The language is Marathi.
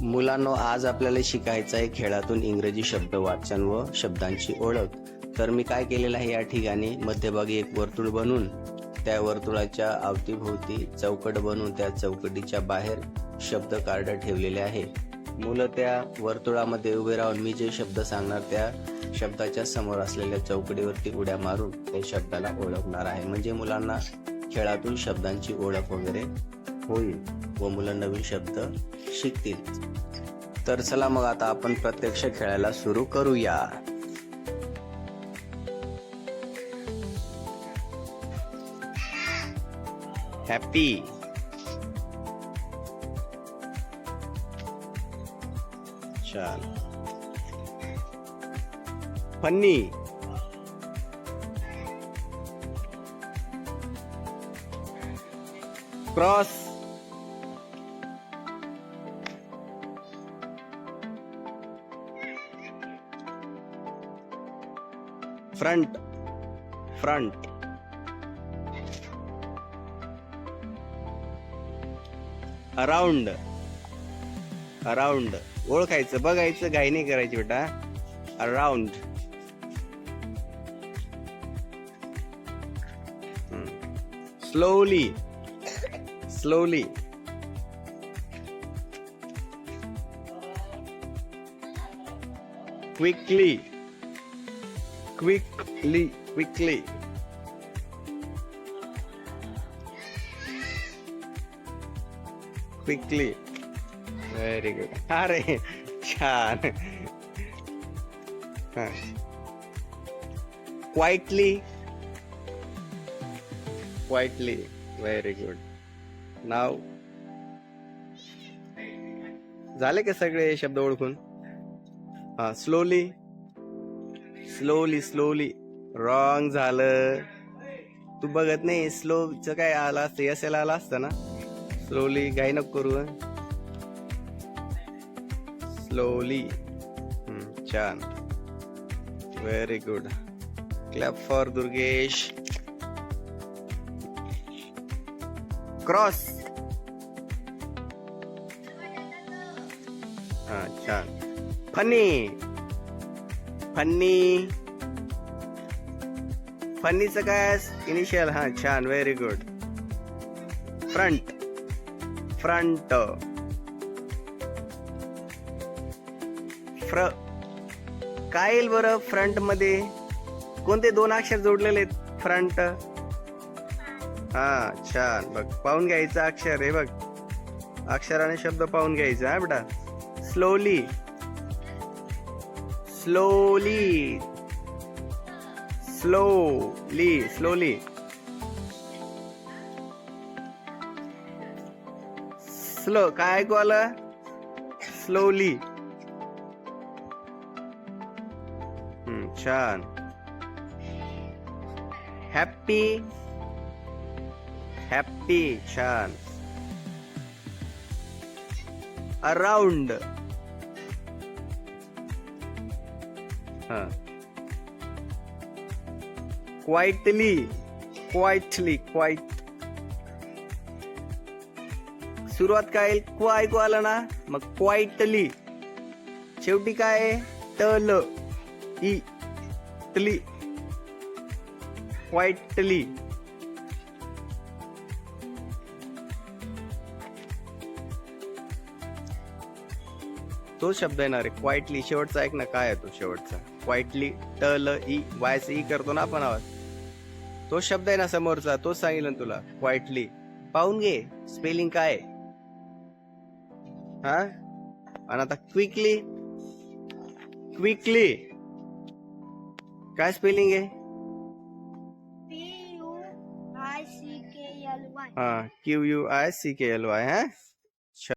मुलांनो, आज आपल्याला शिकायचं आहे खेळातून इंग्रजी शब्द वाचन व शब्दांची ओळख. तर मी काय केलेलं आहे, या ठिकाणी मध्यभागी एक वर्तुळ बनवून त्या वर्तुळाच्या अवतीभोवती चौकट बनवून त्या चौकटीच्या बाहेर शब्द कार्ड ठेवलेले आहे. मुलं त्या वर्तुळामध्ये उभे राहून मी जे शब्द सांगणार त्या शब्दाच्या समोर असलेल्या चौकडीवरती उड्या मारून त्या शब्दाला ओळखणार आहे. म्हणजे मुलांना खेळातून शब्दांची ओळख वगैरे होईल व मुलं नवीन शब्द शिकतील. तर चला मग आता आपण प्रत्यक्ष खेळायला सुरू करूया. हॅपी, छान. Funny, cross, front, front, around, around. ओळखायचं, बघायचं, घाई नाही करायची बेटा. Around, slowly, slowly, quickly, quickly, quickly, quickly. Very good. अरे छान. Quietly, quietly. Very good. नाव झाले का सगळे शब्द ओळखून? हा, स्लोली, स्लोली, स्लोली. रॉंग झालं. तू बघत नाही, स्लोच काय आला असतं, यस आला असतं ना. स्लोली, घाई नको करू. स्लोली. छान. Very good. Clap for Durgesh. Cross. हा, छान. फनी, फन्नी, फन्नीचं काय इनिशियल? हा, छान. Very good. फ्रंट, फ्रंट, काय येईल बरं फ्रंट मध्ये? कोणते दोन अक्षर जोडलेले आहेत फ्रंट? हा, छान. बघ, पाहून घ्यायचं अक्षर. हे बघ, अक्षराने शब्द पाहून घ्यायचा. हा बेटा. Slowly, slowly, slowly, slowly. Slow, काय ऐकू आलं? स्लोली. छान. Happy, happy. छान. अराउंड. हा. Quietly, quietly, quite. सुरुवात काय? क्व ऐकू आलं ना, मग क्वाइटली. शेवटी काय? टल, ई, तली. क्वाइटली. तो शब्द येणार आहे क्वाइटली. शेवटचा ऐक ना, काय आहे तो शेवटचा? क्वाइटली. टल, ई, वायस ई करतो ना आपण आवाज. तो शब्द आहे ना समोरचा, तो सांगितलं तुला. क्वाइटली. पाहून घे स्पेलिंग काय. हा. आणि आता क्विकली, क्विकली. काय स्पेलिंग आहे? PUICKLY. हा, QUICKLY. हा.